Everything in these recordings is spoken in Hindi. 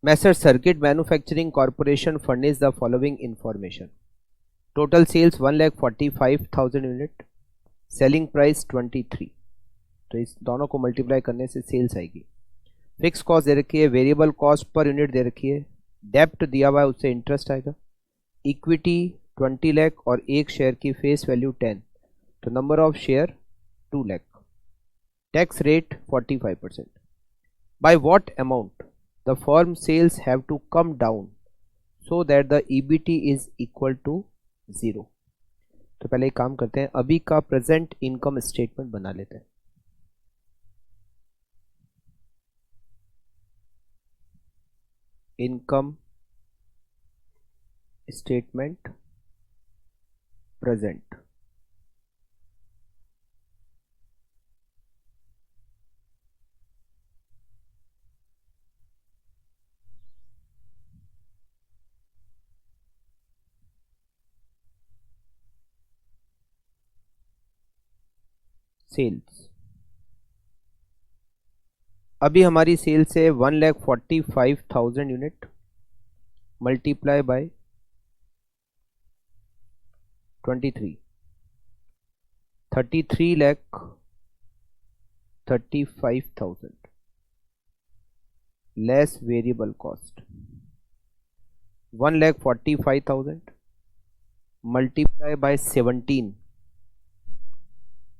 Messer Circuit Manufacturing Corporation furnished the following information. Total sales 1,45,000 unit, selling price 23, तो इस दोनों को मल्टीप्लाई करने से सेल्स आएगी। फिक्स कॉस्ट दे रखी है, वेरिएबल कॉस्ट पर यूनिट दे रखी है, डेप्ट दिया हुआ है उससे इंटरेस्ट आएगा, इक्विटी 20 लाख और एक शेयर की फेस वैल्यू 10, तो number of share 2 lakh, tax rate 45%। By what amount the firm sales have to come down so that the EBT is equal to 0। तो पहले एक काम करते हैं, अभी का प्रेजेंट इनकम स्टेटमेंट बना लेते हैं। Income statement present, sales. अभी हमारी सेल्स है 1,45,000 unit multiply by 23, 33,35,000 less variable cost. 1,45,000 multiply by 17,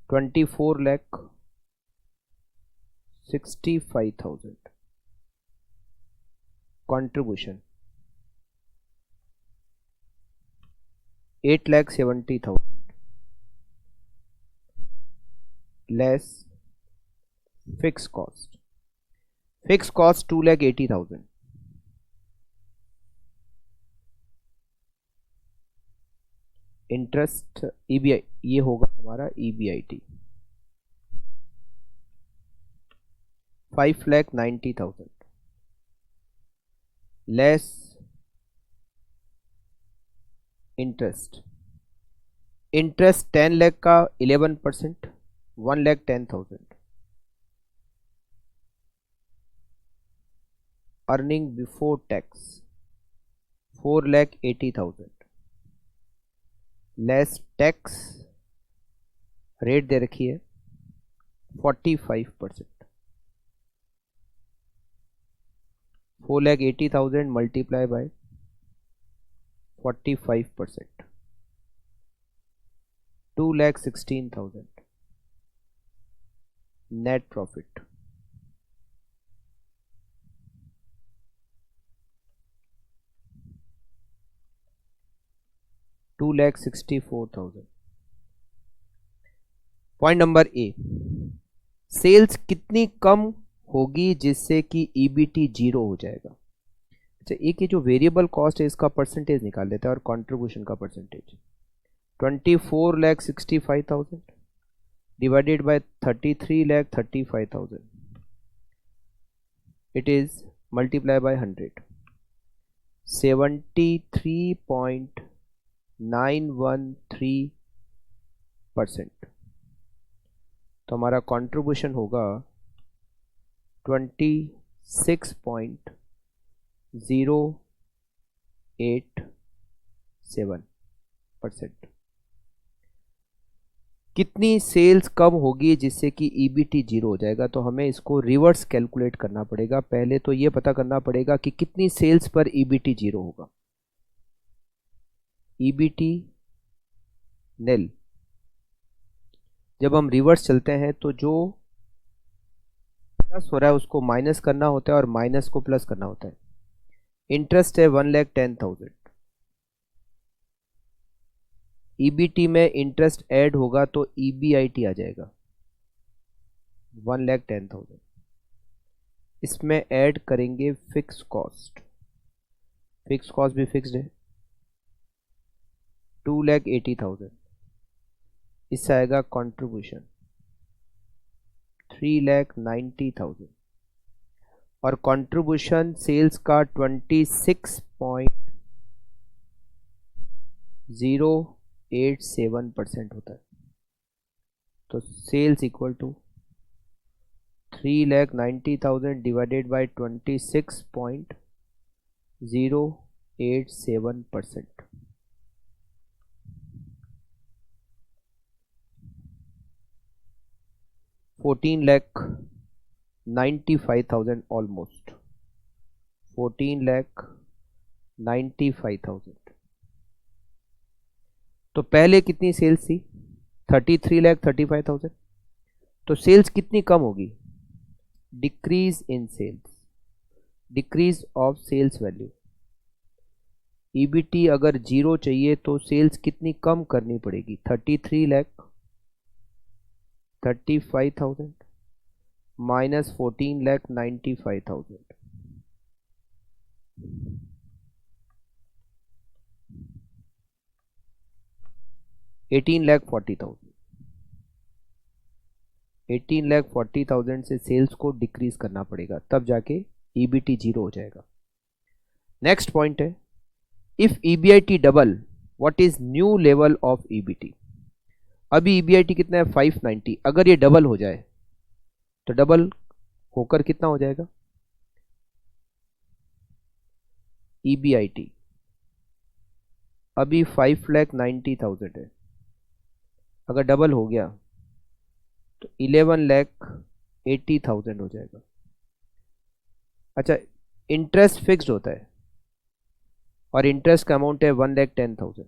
24,65,000 contribution, 8,70,000 less fixed cost, 2,80,000, interest EBI, ये होगा हमारा ईबीआईटी 5,90,000 लेस इंटरेस्ट 10 लाख का 11%, 1,10,000। Earning before tax 4,80,000 less tax, rate दे रखी है 45%। 4,80,000 multiply by 45%, 2,16,000 net profit. $2,64,000। Point number A, sales कितनी कम होगी जिससे कि ईबीटी 0 हो जाएगा। अच्छा, एक ये जो वेरिएबल कॉस्ट है इसका परसेंटेज निकाल लेते हैं और कंट्रीब्यूशन का percentage. 24,65,000 divided by 33,35,000, it is multiply by 100, 73.913%। तो हमारा कंट्रीब्यूशन होगा 26.087%। कितनी सेल्स कम होगी जिससे कि ईबीटी 0 हो जाएगा, तो हमें इसको रिवर्स कैलकुलेट करना पड़ेगा। पहले तो ये पता करना पड़ेगा कि कितनी सेल्स पर ईबीटी 0 होगा। ईबीटी निल, जब हम रिवर्स चलते हैं तो जो प्लस हो रहा है उसको माइनस करना होता है और माइनस को प्लस करना होता है। इंटरेस्ट है 1,10,000, ईबीटी में इंटरेस्ट ऐड होगा तो ईबीआईटी आ जाएगा 1,10,000। इसमें ऐड करेंगे फिक्स कॉस्ट, फिक्स कॉस्ट भी फिक्स्ड है 2,80,000। इससे आएगा कंट्रीब्यूशन 3,90,000 और कंट्रीब्यूशन सेल्स का 26.087% होता है। तो sales equal to 3,90,000 divided by 26.087, 0.87%. 14,95,000 almost. 14,95,000. तो पहले कितनी सेल्स थी? 33,35,000. तो सेल्स कितनी कम होगी? Decrease in sales, decrease of sales value. EBT अगर 0 चाहिए तो सेल्स कितनी कम करनी पड़ेगी? 33,35,000 माइनस 14,95,000. 18,40,000. 18,40,000 से सेल्स को डिक्रीज करना पड़ेगा, तब जाके ईबीटी 0 हो जाएगा. नेक्स्ट पॉइंट है, if EBIT double what is new level of EBT. अभी ईबीआईटी कितना है? 590. अगर ये डबल हो जाए तो डबल होकर कितना हो जाएगा? ईबीआईटी अभी 5,90,000 है, अगर डबल हो गया तो 11,80,000 हो जाएगा. अच्छा, इंटरेस्ट फिक्स्ड होता है और इंटरेस्ट का अमाउंट है 1,10,000.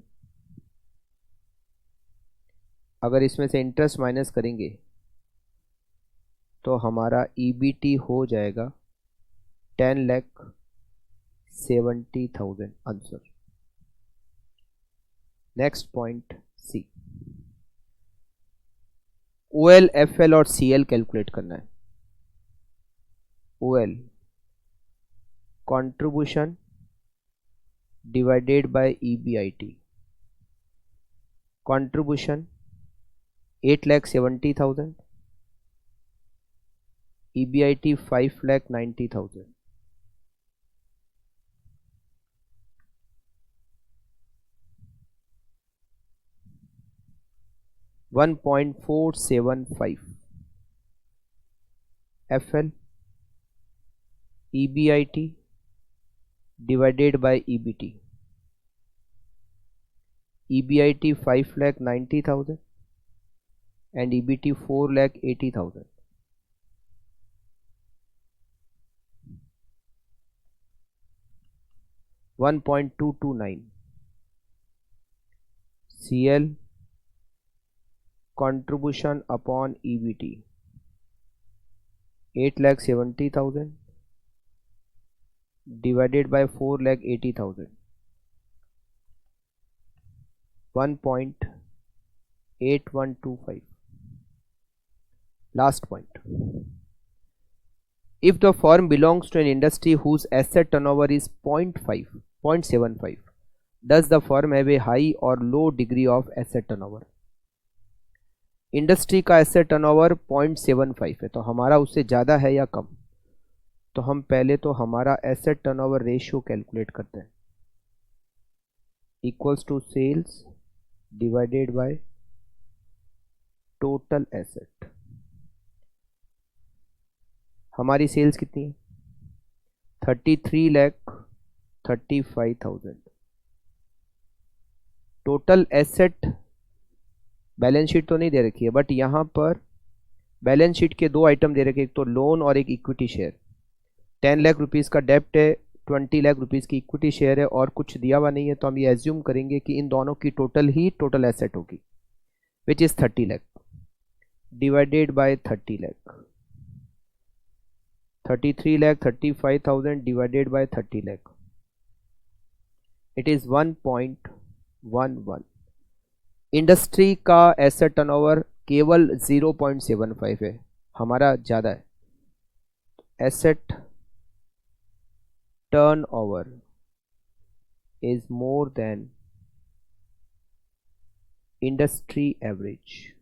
अगर इसमें से इंटरेस्ट माइनस करेंगे तो हमारा ईबीटी हो जाएगा 10,70,000 answer. Next point C, OL, FL और सीएल कैलकुलेट करना है. OL contribution divided by EBIT. Contribution 8,70,000, EBIT 5,90,000. $1.475 FL EBIT divided by EBT. EBIT 5,90,000 and EBT 4,80,000. $1.229 CL contribution upon EBT 8,70,000 divided by 4,80,000. 1.8125. Last point. If the firm belongs to an industry whose asset turnover is 0.75, does the firm have a high or low degree of asset turnover? Industry का एसेट टर्नओवर 0.75 है, तो हमारा उससे ज़्यादा है या कम? तो हम पहले तो हमारा एसेट टर्नओवर रेशियो कैलकुलेट करते हैं. Equals to sales divided by total asset. हमारी सेल्स कितनी है? 33,35,000. टोटल एसेट बैलेंस शीट तो नहीं दे रखी है, बट यहाँ पर बैलेंस शीट के दो आइटम दे रखे, एक तो लोन और एक इक्विटी शेयर. 10 लाख रुपीज़ का डेप्ट है, 20 लाख रुपीज़ की इक्विटी शेयर है और कुछ दिया हुआ नहीं है, तो हम ये एज्यूम करेंगे कि इन दोनों की टोटल ही टोटल एसेट होगी, which is 30 lakh divided by 30 lakh. 33,35,000 divided by 30 lakh, it is 1.11. Industry का एसेट टर्नओवर केवल 0.75 है, हमारा ज़्यादा है. Asset turnover is more than industry average.